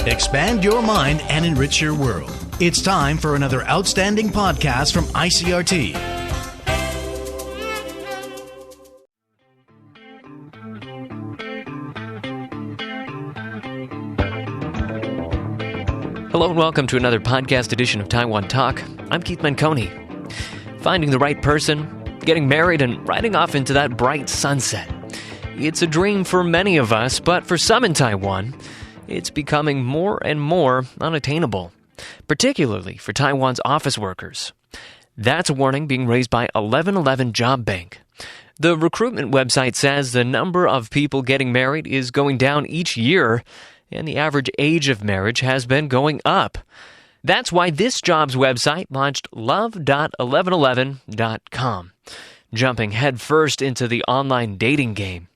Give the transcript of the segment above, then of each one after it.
Expand your mind and enrich your world. It's time for another outstanding podcast from ICRT. Hello and welcome to another podcast edition of Taiwan Talk. I'm Keith Manconi. Finding the right person, getting married, and riding off into that bright sunset. It's a dream for many of us, but for some in Taiwan, it's becoming more and more unattainable, particularly for Taiwan's office workers. That's a warning being raised by 1111 Job Bank. The recruitment website says the number of people getting married is going down each year, and the average age of marriage has been going up. That's why this jobs website launched love.1111.com, jumping headfirst into the online dating game.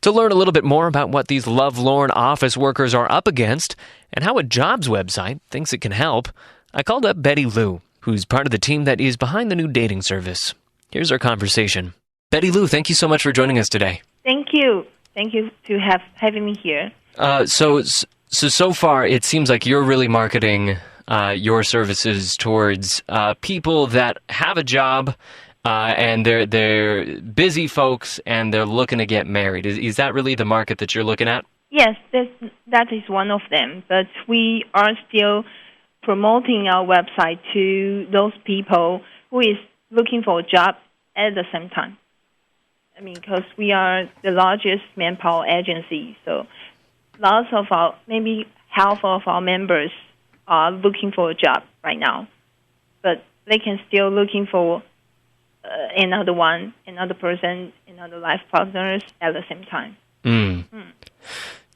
To learn a little bit more about what these lovelorn office workers are up against and how a jobs website thinks it can help, I called up Betty Liu, who's part of the team that is behind the new dating service. Here's our conversation. Betty Liu, thank you so much for joining us today. Thank you. Thank you to having me here. So far, it seems like you're really marketing your services towards people that have a job and they're busy folks and they're looking to get married. Is that really the market that you're looking at? Yes, that is one of them. But we are still promoting our website to those people who is looking for a job at the same time. I mean, because we are the largest manpower agency, so lots of maybe half of our members are looking for a job right now, but they can still looking for another person, another life partners at the same time.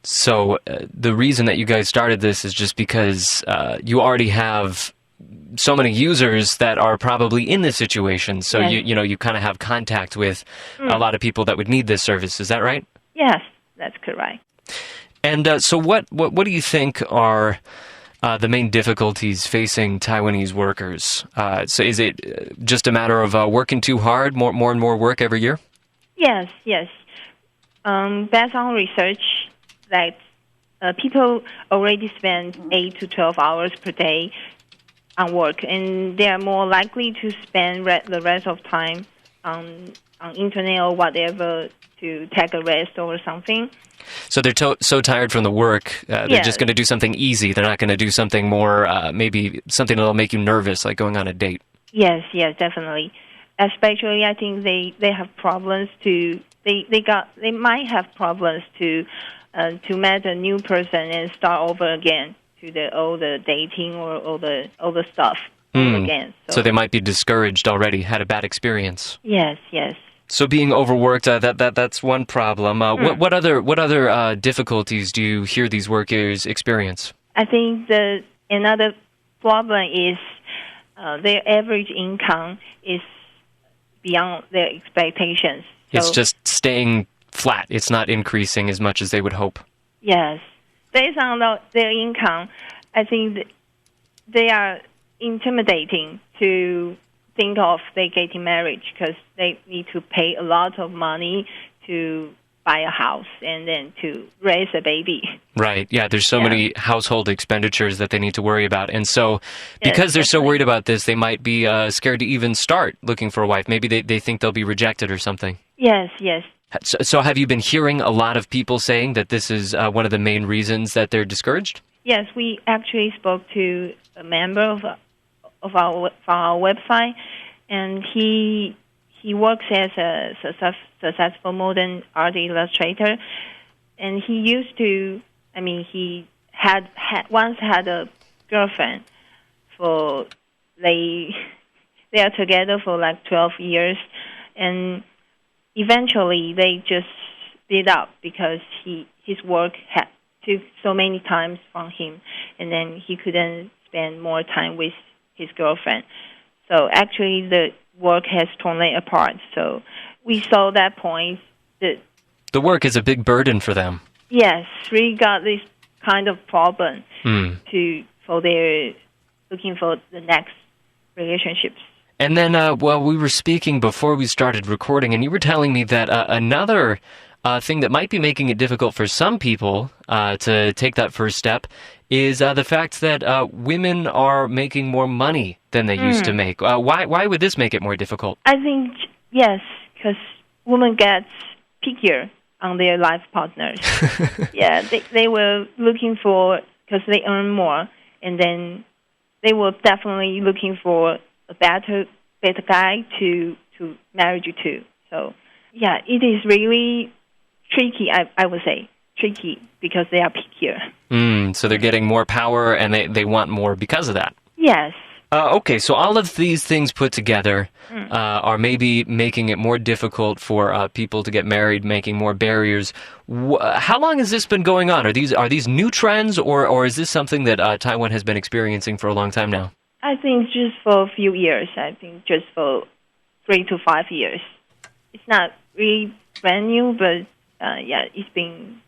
So the reason that you guys started this is just because you already have so many users that are probably in this situation. So yes. you kind of have contact with a lot of people that would need this service. Is that right? Yes, that's correct. And so what do you think are the main difficulties facing Taiwanese workers? So is it just a matter of working too hard, more and more work every year? Yes. Based on research, that people already spend 8 to 12 hours per day on work, and they are more likely to spend the rest of time on internet or whatever to take a rest or something. So they're so tired from the work, they're just going to do something easy. They're not going to do something more, maybe something that'll make you nervous, like going on a date. Yes, definitely. Especially, I think they have problems they might have problems to meet a new person and start over again to all the dating or all the stuff again. So they might be discouraged already, had a bad experience. Yes. So being overworked, that's one problem. What other difficulties do you hear these workers experience? I think another problem is their average income is beyond their expectations. So, it's just staying flat. It's not increasing as much as they would hope. Yes. Based on their income, I think they are intimidating to think of they getting married because they need to pay a lot of money to buy a house and then to raise a baby. Right. Yeah, there's so many household expenditures that they need to worry about. And so because they're so worried about this, they might be scared to even start looking for a wife. Maybe they think they'll be rejected or something. Yes. So have you been hearing a lot of people saying that this is one of the main reasons that they're discouraged? Yes, we actually spoke to a member of our website, and he works as a successful modern art illustrator, and he once had a girlfriend they are together for like 12 years, and eventually they just split up because his work took so many times from him, and then he couldn't spend more time with his girlfriend. So actually the work has torn them apart. So we saw that point. The work is a big burden for them. Yes, we got this kind of problem for their looking for the next relationships. And then, we were speaking before we started recording, and you were telling me that another thing that might be making it difficult for some people to take that first step is the fact that women are making more money than they used to make. Why would this make it more difficult? I think, yes, because women get pickier on their life partners. Yeah, they were looking for, because they earn more, and then they were definitely looking for a better guy to marry you to. So, yeah, it is really tricky, I would say. Tricky, because they are pickier. So they're getting more power, and they want more because of that. Yes. Okay, so all of these things put together are maybe making it more difficult for people to get married, making more barriers. How long has this been going on? Are these new trends, or is this something that Taiwan has been experiencing for a long time now? I think just for a few years. I think just for 3 to 5 years. It's not really brand new, but yeah, it's been,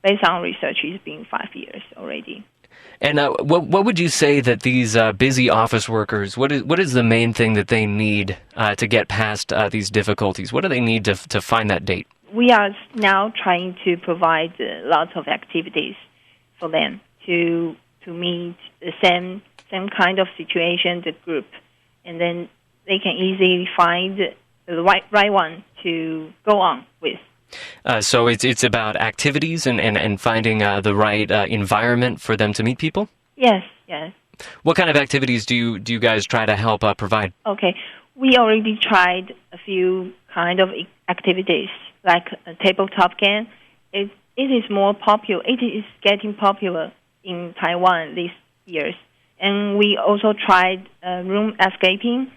based on research, it's been 5 years already. And what would you say that these busy office workers, what is the main thing that they need to get past these difficulties? What do they need to find that date? We are now trying to provide lots of activities for them to meet the same kind of situation, the group, and then they can easily find the right one to go on with. So it's about activities and finding the right environment for them to meet people? Yes. What kind of activities do you guys try to help provide? Okay. We already tried a few kind of activities, like a tabletop game. It is more popular. It is getting popular in Taiwan these years. And we also tried room escaping.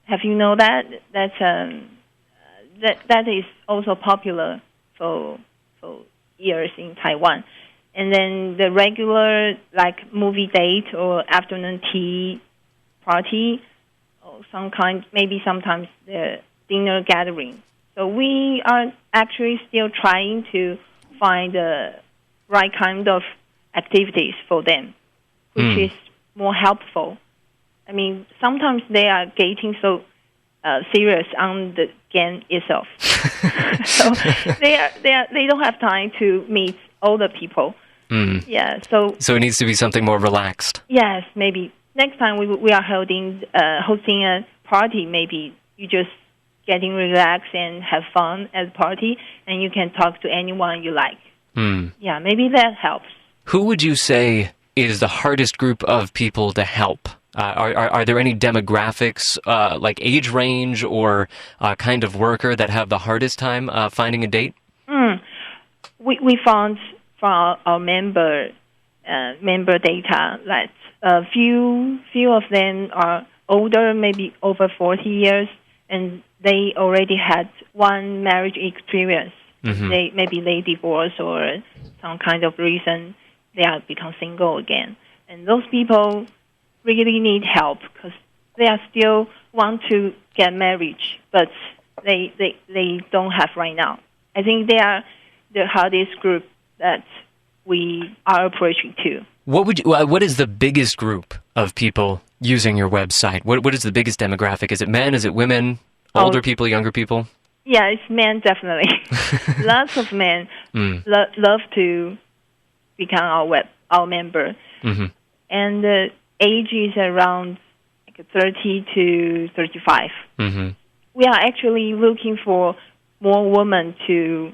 Have you know that? That is also popular for years in Taiwan. And then the regular, like, movie date or afternoon tea party, or maybe sometimes the dinner gathering. So we are actually still trying to find the right kind of activities for them, which is more helpful. I mean, sometimes they are getting so serious on the game itself, so they don't have time to meet all the people. Yeah, so it needs to be something more relaxed. Yes, maybe next time we are hosting a party. Maybe you just getting relaxed and have fun at the party, and you can talk to anyone you like. Yeah, maybe that helps. Who would you say is the hardest group of people to help? Are there any demographics, like age range or kind of worker, that have the hardest time finding a date? We found from our member data that a few of them are older, maybe over 40 years, and they already had one marriage experience. They divorced or some kind of reason they have become single again, and those people really need help because they are still want to get married, but they don't have right now. I think they are the hardest group that we are approaching to. What is the biggest group of people using your website? What is the biggest demographic? Is it men? Is it women? Older people? Younger people? Yeah, it's men, definitely. Lots of men love to become our member. And the age is around 30 to 35. We are actually looking for more women to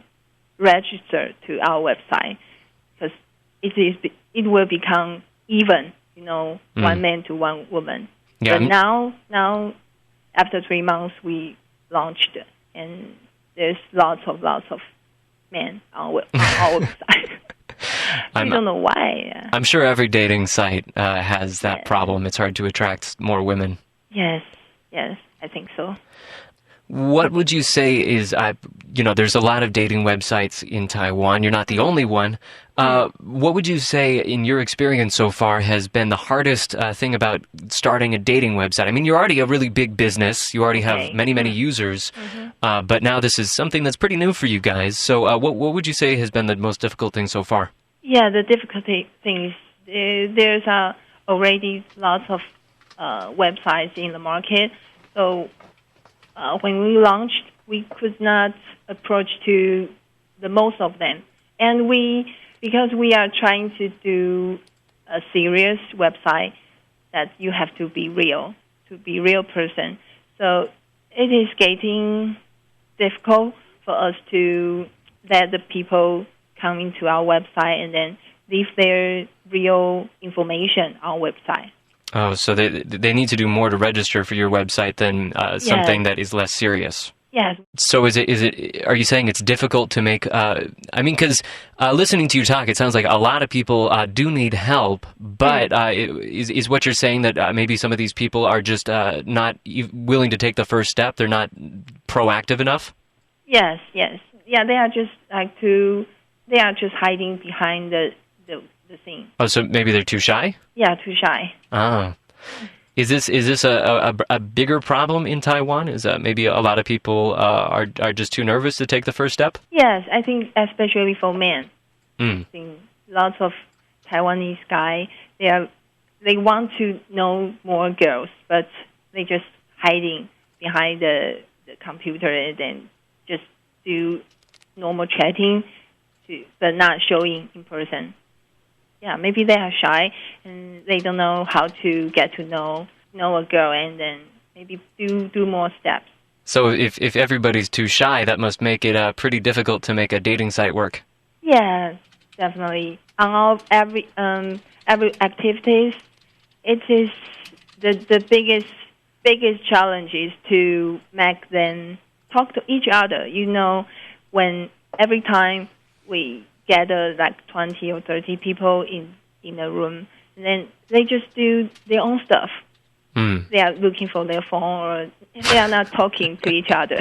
register to our website because it will become even, one man to one woman. Yeah. But now, after 3 months, we launched, and there's lots of men on our website. I don't know why. I'm sure every dating site has that problem. It's hard to attract more women. Yes, I think so. What would you say is, there's a lot of dating websites in Taiwan. You're not the only one. What would you say, in your experience so far, has been the hardest thing about starting a dating website? I mean, you're already a really big business. You already have many users. But now this is something that's pretty new for you guys. So what would you say has been the most difficult thing so far? Yeah, the difficulty thing is there's already lots of websites in the market. So when we launched, we could not approach to the most of them. And because we are trying to do a serious website that you have to be real person. So it is getting difficult for us to let the people come into our website and then leave their real information on our website. Oh, so they need to do more to register for your website than something that is less serious. Yes. So are you saying it's difficult to make, because listening to you talk, it sounds like a lot of people do need help, but is what you're saying that maybe some of these people are just not willing to take the first step? They're not proactive enough? Yes. Yeah, they are just hiding behind the scene. Oh, so maybe they're too shy? Yeah, too shy. Ah. Is this a bigger problem in Taiwan? Is maybe a lot of people are just too nervous to take the first step? Yes, I think especially for men. Mm. I think lots of Taiwanese guys, they want to know more girls, but they just hiding behind the computer and then just do normal chatting, but not showing in person. Yeah, maybe they are shy and they don't know how to get to know a girl and then maybe do more steps. So if everybody's too shy, that must make it pretty difficult to make a dating site work. Yeah, definitely. On all every activities, it is the biggest challenge is to make them talk to each other. When every time we gather like 20 or 30 people in a room, and then they just do their own stuff. Mm. They are looking for their phone, or they are not talking to each other.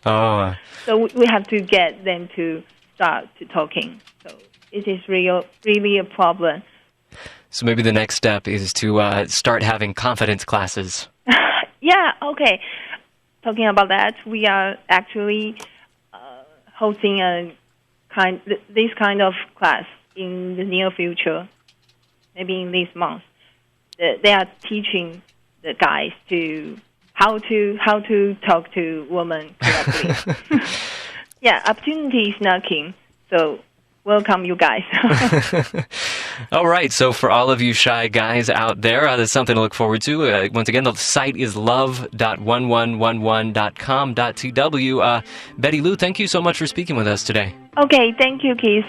Oh. So we have to get them to start to talking. So it is really a problem. So maybe the next step is to start having confidence classes. Yeah, okay. Talking about that, we are actually hosting this kind of class in the near future, maybe in this month. They are teaching the guys how to talk to women correctly. Yeah, opportunity is knocking, so welcome you guys. All right, so for all of you shy guys out there, there's something to look forward to. Once again, the site is love.1111.com.tw. Betty Lou, thank you so much for speaking with us today. Okay, thank you, Keith.